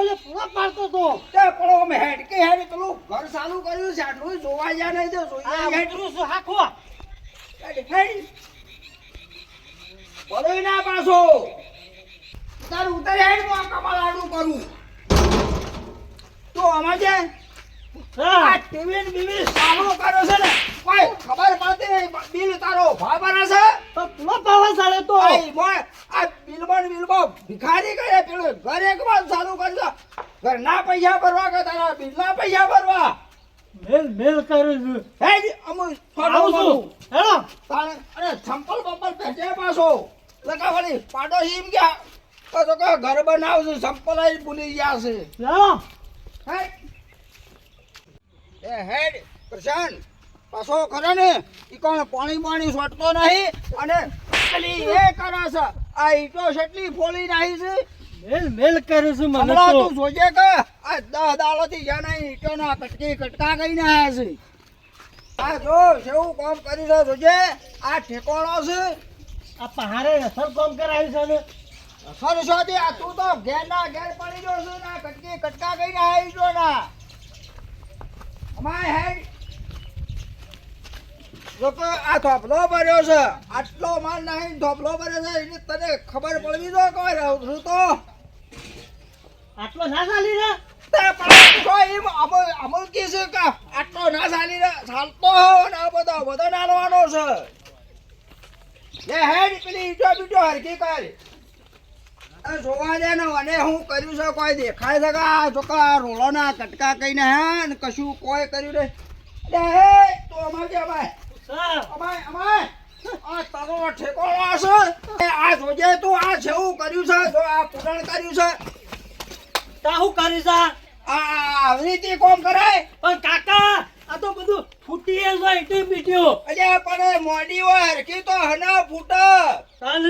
ને પૂરો પાડતો તો તે પણ અમે હેડ કે હેડ પેલું ઘર ચાલુ કર્યું છે આટલું જોવા જ્યાં નહીં તો આ જોઈએ ઉતરું છું હાખો હેડ બોલો ના પાછો તાર ઉતર હેડ હું કમાલ આડું કરું તો અમાર જે આ ટીવી ને બીવી સામનો કર્યો છે ને કોઈ ખબર પડતી નહીં બિલ તારો ભાઈ બના છે તો પૂરો પાવા ચાલે તો આઈ મોય આ બિલબો ભિખારી કરે પેલું ઘર એક વાર ચાલુ કરજો ઘર ના પૈસા ભરવા કે તારા બિલ ના પૈસા ભરવા મેલ કરું છું હેડ અમુ આવું છું હેલો તારે અરે ચંપલ બંપલ પહેરજે પાછો લગા વળી પાડોશી એમ ગયા તો કે ઘર બનાવશું ચંપલ આઈ ભૂલી ગયા છે હેલો હેડ એ હેડ પ્રશાંત પાછો ખરો ને ઈ કોણ પાણી છોટતો નહીં અને પેલી એ કરે છે આ ઈટો કેટલી ફોલી નાખી છે મેલ કરું છું મને હમણાં તો તું જોજે કે આ 10 દાડોથી જ્યાં ઈટો ના કટકા કરીને આયા છે આ જો જેવું કામ કરી છે જોજે આ ઠેકોણો છે આ પહાડે અસર કામ કરાયું છે ને સરસ્વતી આ તું તો ઘેર ના ઘેર પડી ગયો છે ના કટકા કરીને આયા ઈટો ના અમાય હેડ લોકો આ થોપલો ભર્યો છે આટલો માલ નહીં થોપલો ભર્યો છે એની તને ખબર પડવી જો કોઈ રહું તો આટલો ના ચાલી રે તે પણ જો એમ અમુલ કી છે કે આટલો ના ચાલી રે ચાલતો હો ને આ બધો નાલવાનો છે લે હેડ પેલી ઈટો બીટો હરકી કર આ જોવા દે ને અને હું કર્યું છે કોઈ દેખાય છે કે આ જોકા રોલો ના કટકા કઈને હે ને કશું કોઈ કર્યું નહીં લે હે તો અમાર અમાય આ તારો ઠેકોણો છે આ જોજે તું આ જેવું કર્યું છે જો આ પૂરણ કર્યું છે તાહુ કરી જા આ આવી રીતે કોમ કરાય પણ કાકા આ તો બધું ફૂટી જાય ઇટી બીટ્યો અજે પણ મોડી હોય હરખી તો હના ફૂટ ચાલ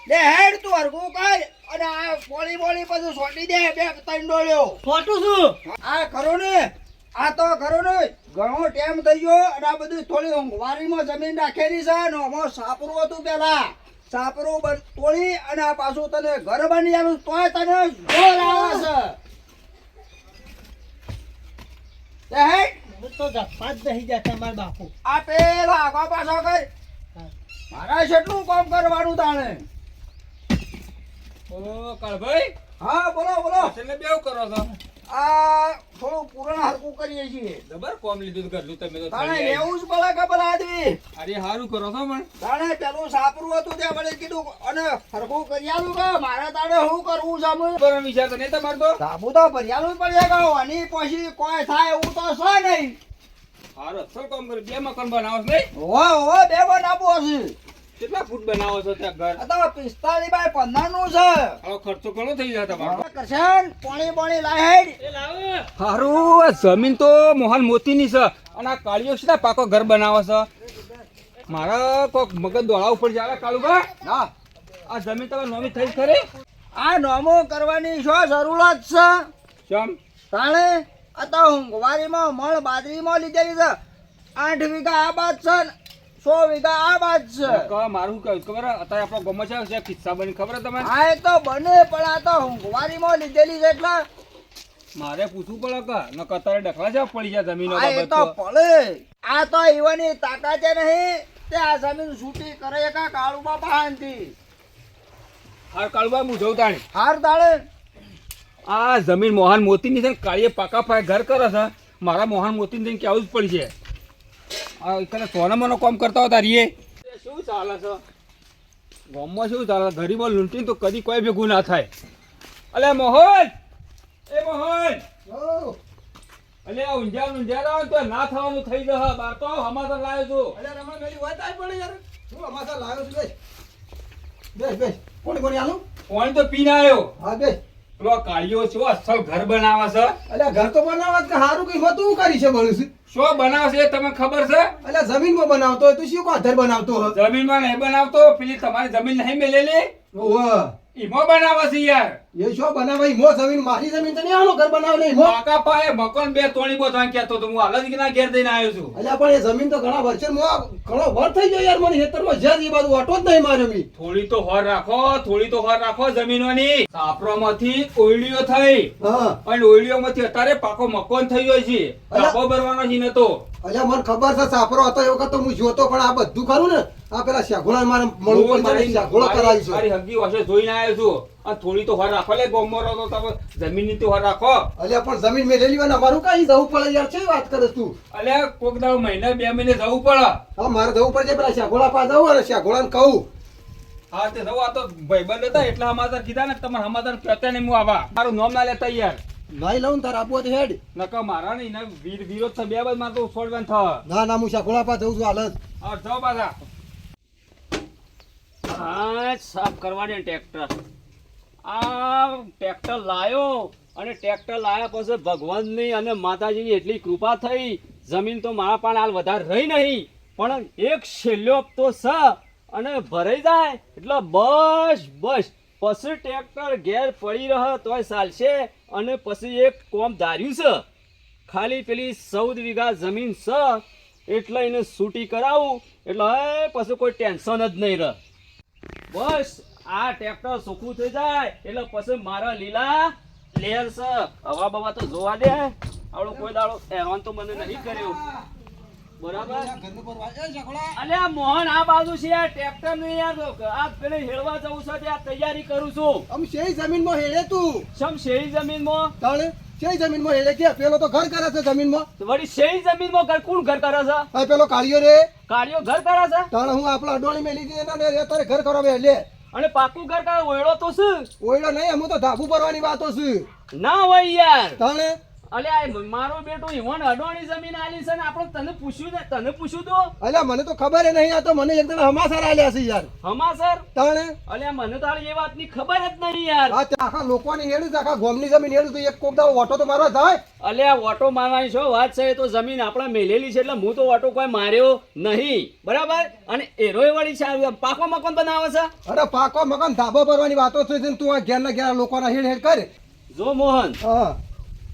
લે હેડ તું હરખું કર અને આ પોળી પછી છોડી દે બે ત્રણ ડોળ્યો છોટું છું આ ખરો ને આ તો ખરો ને ઘણો ટાઈમ થઈ ગયો અને આ બધું થોડી ઊંઘવારીમાં જમીન રાખેલી છે ને આમાં સાપરું હતું પેલા સાપરું તોડી અને આ પાછું તને ઘર બની આવ્યું તોય તને જોર આવે છે હેડ મને તો જપ્પા જ નહીં જતા મારા બાપુ આ પેલા આગા પાછો કર મારા કેટલું કામ કરવાનું તાણે ઓ કાળભાઈ હા બોલો એટલે બેવ કરો છો આ થોડું પૂરણ હરકું કરીએ છીએ જબર કોમ લીધું કરલું તમે તો તાણે લેવું જ પડે કે પેલા આદમી અરે હારું કરો છો પણ તાણે પેલું સાપરું હતું તે મને કીધું અને હરકું કર્યાલું કે મારે તાણે શું કરવું છે અમે બરાબર વિચાર તો નહીં તમારે તો સાબુ તો ભર્યાલું જ પડે કે આની પછી કોઈ થાય એવું તો છે નહીં હારું અસલ કામ કરે બે મકાન બનાવો છો નહીં હો બે બનાવવું હશે કેટલા ફૂટ બનાવો છો ત્યાં ઘર આ તો 45 બાય 15 નું છે આવો ખર્ચો ઘણો થઈ જાય તમારો કરશન પાણી લાહેડ એ લાવ હારું આ જમીન તો મોહન મોતીની છે અને આ કાળીઓ છે પાકો ઘર બનાવે છે મારા કોક મગજ દોડા ઉપર જાય કાળુબા હા આ જમીન તમારે નોમી થઈ ખરી આ નોમો કરવાની શું જરૂરત છે ચમ તાણે આ તો ઊંઘવારીમાં મળ બાજરીમાં લીધેલી છે 8 વીઘા આ બાદ છે 100 વીઘા આ બાદ છે મારું શું કહ્યું ખબર અત્યારે આપણો ગમો છે કિસ્સા બની ખબર તમને આ એ તો બને પણ આ તો ઊંઘવારીમાં લીધેલી છે એટલે મારે પૂછવું પડે કે ન કતારે ડખલા જવા પડી જાય જમીનો આ એ તો બાબત પડે આ તો ઈવાની તાકાત છે નહીં તે આ જમીન છૂટી કરે કા કાળુ બાપા હાંતી હાર કાળુબા હું જઉં તાણી હાર તાળે આ જમીન મોહન મોતીની છે ને કાળીએ પાકા પાયે ઘર કરે છે મારા મોહન મોતીને જઈને કેવું જ પડી છે આ તને સોનામાંનો કામ કરતા હતા રીએ શું ચાલે છે ગામમાં શું ચાલે ગરીબો લૂંટીને તો કદી કોઈ ભેગું ના થાય અલે મોહન એ મોહન અલે આ ઊંઝા તો ના થવાનું થઈ જશે બાર તો હમાસર લાવ્યો છું અરે રમા મેલી વાત આઈ પડે યાર હું અમાસા લાવ્યો છું બેસ કોણ આલું પાણી તો પીને આવ્યો હા બેસ પેલો કાળીઓ છો અસલ ઘર બનાવે છે અલ્યા ઘર તો બનાવત કે હારું કઈ હોતું કરી છે બળું શું બનાવે છે એ તમને ખબર છે અલ્યા જમીનમાં બનાવતો હોય તું શું કોધર બનાવતો હોય જમીનમાં નહીં બનાવતો પેલી તમારી જમીન નહીં મેલેલી ઓહ ઈમો બનાવે છે યાર. એ શું બનાવે ઈમો જમીન મારી જમીન તો નહીં આનો ઘર બનાવે ને ઈમો કાકા પાએ મકાન બે તોડી બોધવાનું કહેતો તો હું હાલ જ ના ઘેર દઈને આવ્યો છું. અલ્યા પણ એ જમીન તો ઘણા વર્ષે ઘણો વર થઈ ગયો યાર મને ખેતરમાં જ્યાં એ બાજુ ઓટો જ નહીં માર્યો મી થોડી તો હોર રાખો જમીનોની. સાપરોમાંથી ઓયડીઓ થઈ હા અને ઓયડીઓમાંથી અત્યારે પાકો મકાન થઈ ગયો છે. ધાબો ભરવાનો છે ને તો અલ્યા મને ખબર છે સાપરો હતો એ વખત તો હું જોતો પણ આ બધું ખરું ને આ પેલા શાઘોળા મારે મળવું પડશે ને શાઘોળો કરાવીશું. મારી હગી વાસે જોઈને આવ્યો છું. અને થોડી તો હોર રાખો લે ગોમો રહો તો તમે જમીનની તો હોર રાખો. અલ્યા પણ જમીન મેં લઈ લેવાના અમારું કઈ જવું પડે યાર છે વાત કરે તું અલ્યા કોક દાડો મહિના 2 મહિને જવું પડે. હા મારે જવું પડશે પેલા શાઘોળા પા જવું અને શાઘોળાને કહું હા તે જવું. આ તો ભાઈબંધ હતા એટલે અમારે કીધા ને તમારે સમાધાન કહેતા નહીં હું આવા મારું નામ ના લેતા યાર. નહીં લઉં તાર આપવું તો હેડ નકા મારા નહીં ને વિરોધ છે બે બાદ મારે તો છોડવાનું થાય. ના ના હું શાઘોળા પા જઉં છું હાલ જ હા જાઓ પાછા. હા સાફ કરવાની ટ્રેક્ટર. આ ટ્રેક્ટર લાયો અને ટ્રેક્ટર લાયા પછી ભગવાનની અને માતાજીની એટલી કૃપા થઈ જમીન તો મારા પાસે હાલ વધારે રહી નહીં પણ એક છેલ્લો હપ્તો છે અને ભરાઈ જાય એટલે બસ પછી ટ્રેક્ટર ઘેર પડી રહે તોય ચાલશે અને પછી એક કોમ ધાર્યું છે ખાલી પેલી 14 વીઘા જમીન છે એટલે એને છૂટી કરાવું એટલે હવે પછી કોઈ ટેન્શન જ નહીં રહે. બસ આ ટ્રેક્ટર સુખું થઈ જાય એટલે પછી મારા લીલા લેર છે હવા બવા તો જોવા દે આવડો કોઈ દાડો હેરાન તો મને નહીં કર્યો બરાબર. અલ્યા મોહન આ બાજુ છે યાર ટ્રેક્ટર નહીં યાર આ પેલે હેળવા જવું છે ત્યાં તૈયારી કરું છું. આમ શેઈ જમીનમાં હેડે તું સમ શેરી જમીનમાં તાણે શેઈ જમીનમાં હેડે કે પેલો તો ઘર કરે છે જમીનમાં વળી શેરી જમીનમાં ઘર કોણ ઘર કરે છે? આ પેલો કાળિયો રે કાળિયો ઘર કરે છે તાણે હું આપણા અડોણી મેલી દીધી એના ને તારે ઘર કરવા બે લે અને પાકું ઘર કરે ઓયડો તો છે ઓયડો નહીં હું તો ધાબુ ભરવાની વાતો છે ના હોય યાર. તાણે અલે આ મારો બેટો ઈવન અડોણી જમીન આલી છે ને આપણે તને પૂછ્યું તો અલ્યા મને તો ખબર ય નહીં આ તો મને એકદમ હમાસર આલ્યા છે યાર હમાસર. તાણે અલે મને તો હાલ એ વાતની ખબર જ નહીં યાર. આ આખા લોકોની હેડું આખા ગોમની જમીન હેડું તો એક કોક દાડો ઓટો તો મારવા થાય અલે આ ઓટો મારવાની છો વાત છે એ તો જમીન આપણે મેલેલી છે એટલે હું તો ઓટો કોઈ માર્યો નહીં બરાબર. અને એરોય વળી છે પાકો મકાન બનાવે છે. અરે પાકો મકાન ધાબો ભરવાની વાતો છે ને તું આ ઘેર ના ઘેર લોકોના હેડ હેડ કરે જો મોહન હા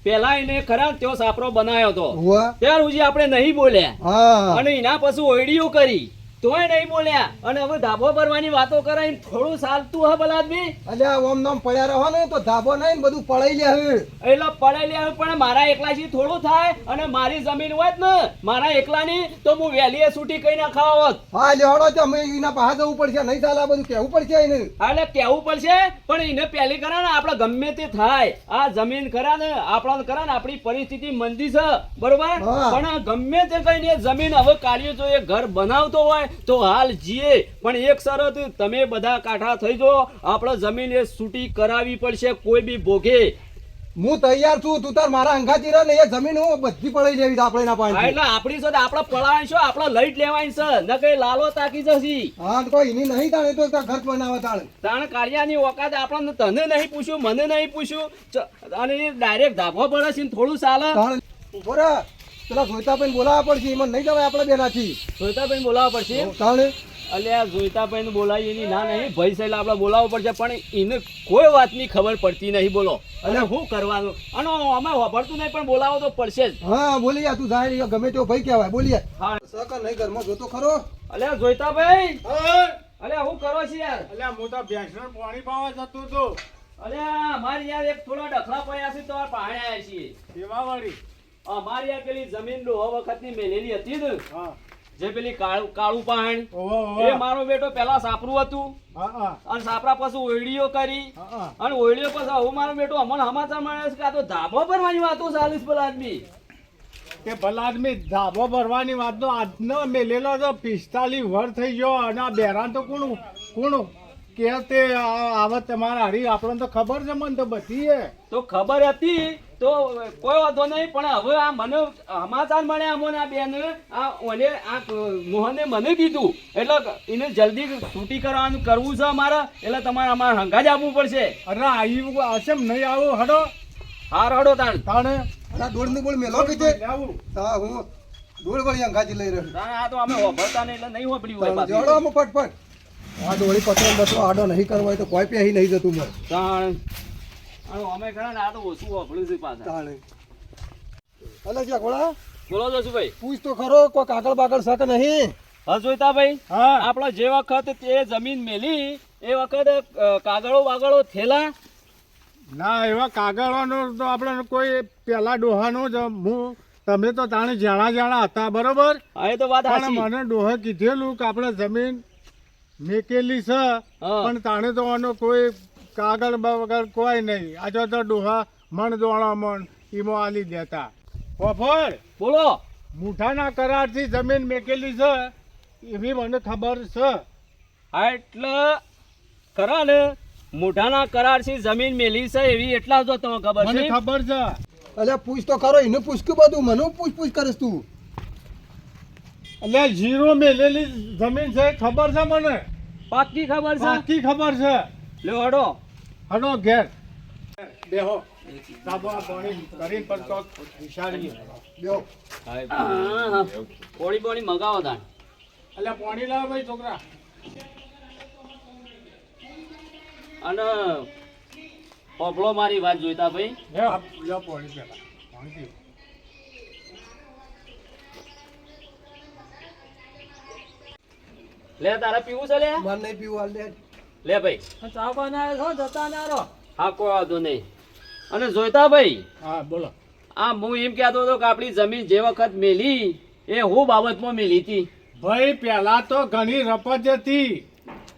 પેલા એને ખરા તેઓ સાપરો બનાવ્યો હતો હુઆ ત્યાર સુધી આપણે નહીં બોલ્યા હા અને એના પછી ઓયડીઓ કરી તોય નહીં બોલ્યા અને હવે ધાબો ભરવાની વાતો કરાય થોડું ચાલતું હે બલાદમી. અલ્યા ઓમ નામ પડ્યા રહો ને તો ધાબો નહીં બધું પડાઈ લે હે એટલે પડેલી આવે પણ મારા એકલાથી થોડું થાય અને મારી જમીન હોય ને મારા એકલાની તો હું વેલીએ છૂટી કઈ ના ખાવત. હા લેવડો તો અમે એના પાસે જવું પડશે નહીં ચાલે આ બધું કેવું પડશે એને એટલે કેવું પડશે પણ એને પહેલી કરે ને આપણે ગમે તે થાય આ જમીન ખરા ને આપણા ખરા ને આપણી પરિસ્થિતિ મંદી છે બરોબર હા. પણ ગમે તે કઈને જમીન હવે કાઢ્યો જો એ ઘર બનાવતો હોય તો હાલ જીએ પણ એક શરત તમે બધા કાઠા થઈ જો આપણે જમીન એ છૂટી કરાવી પડશે કોઈ બી ભોગે. હું તૈયાર છું તું તાર મારા અંગાથી રહે ને એ જમીન હું બધી પડાઈ લેવી આપણે એના હા, પાસે એટલે આપણી સાથે આપણે પડાવાની છો આપણે લઈ જ લેવાની છે ન કઈ લાલો તાકી જશી હા તો કોઈ એની નહીં તાણે તો તાર ઘર બનાવવા તાણે તાણ કાળિયાની ઓકાત આપણને તને નહીં પૂછ્યું મને નહીં પૂછ્યું અને ડાયરેક્ટ ધાબો પડે છે ને થોડું ચાલે. તાણે ઉભો રહે પેલા જોઈતાભાઈ બોલાવવા પડશે એમાં નહીં જવાય આપણે બેનાથી જોઈતાભાઈ બોલાવવા પડશે. તાણે અલ્યા જોઈતાભાઈ બોલાવી એની ના નહીં ભય સહેલા આપણે બોલાવવો પડશે પણ એને કોઈ વાતની ખબર પડતી નહીં બોલો અને શું કરવાનું અને અમે વાપરતું નહીં પણ બોલાવો તો પડશે જ. હા બોલી જા તું જાય ગમે તેવો ભાઈ કહેવાય બોલી જા હા સકર નહીં ઘરમાં જોતો ખરો અલ્યા જોઈતાભાઈ અલ્યા શું કરો છો યાર? અલ્યા હું તો ભેંસનું પાણી પાવા જતો હતો અલ્યા અમારી યાર એક થોડા ડખલા પડ્યા છે તો આ પાણી આવ્યા છીએ. સેવા વાળી અમારી યાર પેલી જમીન ડોહા વખતની મેલેલી હતી ને હા જે પેલી કાળું પાણી ઓહો એ મારો બેટો પેલા સાપરું હતું હા અને સાપરા પછી ઓયડીઓ કરી હા અને ઓયડીઓ પછી હવે મારો બેટો અમને સમાચાર મળે છે કે આ તો ધાબો ભરવાની વાતો ચાલીસ પેલા આદમી. તે ભલા આદમી ધાબો ભરવાની વાત તો આજનો મેલેલો તો 45 વર્ષ થઈ ગયો અને આ બેરાન તો કોણ કે તે આવે તમારા હરી આપણને તો ખબર છે મને તો બધી હે તો ખબર હતી તો કોઈ વાંધો નહીં પણ હવે આ મને સમાચાર મળ્યા અમને આ બેન આ ઓલે આ મોહને મને કીધું એટલે એને જલ્દી છૂટી કરવું છે અમારે એટલે તમારે અમારે હંગા જ આપવું પડશે. અરે આવ્યું આશેમ નહીં આવું હડો હાર હડો તાણ તાણે આ દોડની બોલ મેલો કીધે આવું હા હું દોડ વળી અંગાથી લઈ રહ્યો તાણ આ તો અમે વાપરતા નહીં એટલે નહીં વાપર્યું હોય જોડો પાછું. આમ ફટફટ આ ડોળી પતરો બતરો આડો નહીં કરવો હોય તો કોઈ પહેરી નહીં જતું મને તાણ અને અમે ખરા ને આ તો ઓછું વાપર્યું છે પાછા તાણે અલે શેખોળા બોલો જશુભાઈ પૂછ તો ખરો કોઈ કાગળ બાગળ છે કે નહીં હા જોઈતા ભાઈ હા આપણે જે વખત તે જમીન મેલી એ વખત કાગળો વાગળો થેલા ના એવા કાગળવાનો તો આપણે કોઈ પેલા ડોહાનો જ હું તમે તો તાણે જાણા હતા બરોબર હા એ તો વાત પણ સાચી મને ડોહે કીધેલું કે આપણે જમીન મેકેલી છે હા. પણ તાણે તો આનો કોઈ કાગળ વગર કોઈ નહીં આ જો તો ડોહા મણ દોણા મણ ઈમો આલી દેતા ફોફળ બોલો મુઠાના કરારથી જમીન મેકેલી છે એવી મને ખબર છે હા એટલે ખરા ને મોઢાના કરારથી જમીન મેલી છે એવી એટલા જ તમને ખબર મને છે ખબર છે અલે પૂછ તો ખરો એને પૂછ કે બધું મને પૂછ કરીશ તું એટલે જીરો મેલેલી જમીન છે ખબર છે મને પાક્કી ખબર છે બાકી ખબર છે લ્યો હડો હડો ઘેર બેહો સાબા પાણી કરીને પણ તો વિચારીએ બેહો પોણી પોણી મગાવો તાણ એટલે પાણી લાવ ભાઈ છોકરા અને પોપડો મારી વાત જોઈતા ભાઈ લ્યો પાણી પેલા પાણી પીઓ લે તારે પીવું છે લે માર નહીં પીવું હાલ દે લે ભાઈ ચા બનાવે છો જતા ના રહો હા કોઈ વાંધો નહીં અને જોઈતા ભાઈ હા બોલો આ હું એમ કહેતો હતો કે આપણી જમીન જે વખત મેલી એ હું બાબતમાં મેલી હતી ભાઈ પેલા તો ઘણી રપત હતી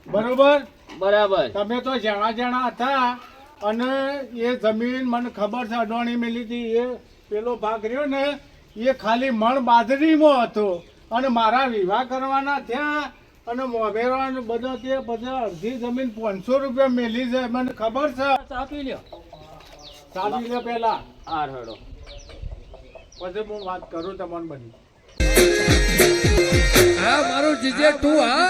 બરોબર બરાબર તમે તો જાણા હતા અને એ જમીન મને ખબર છે અડવાણી મેલી હતી એ પેલો ભાગ રહ્યો ને એ ખાલી મણ બાજરીમાં હતો અને મારા વિવાહ કરવાના થયા અને મોભેરો બધો તે બધા અડધી જમીન 500 રૂપિયા મેલી છે મને ખબર છે ચા પી લ્યો ચાલી લે પેલા આ હડો પછી હું વાત કરું તમને બધી હા મારું જીજે તું હા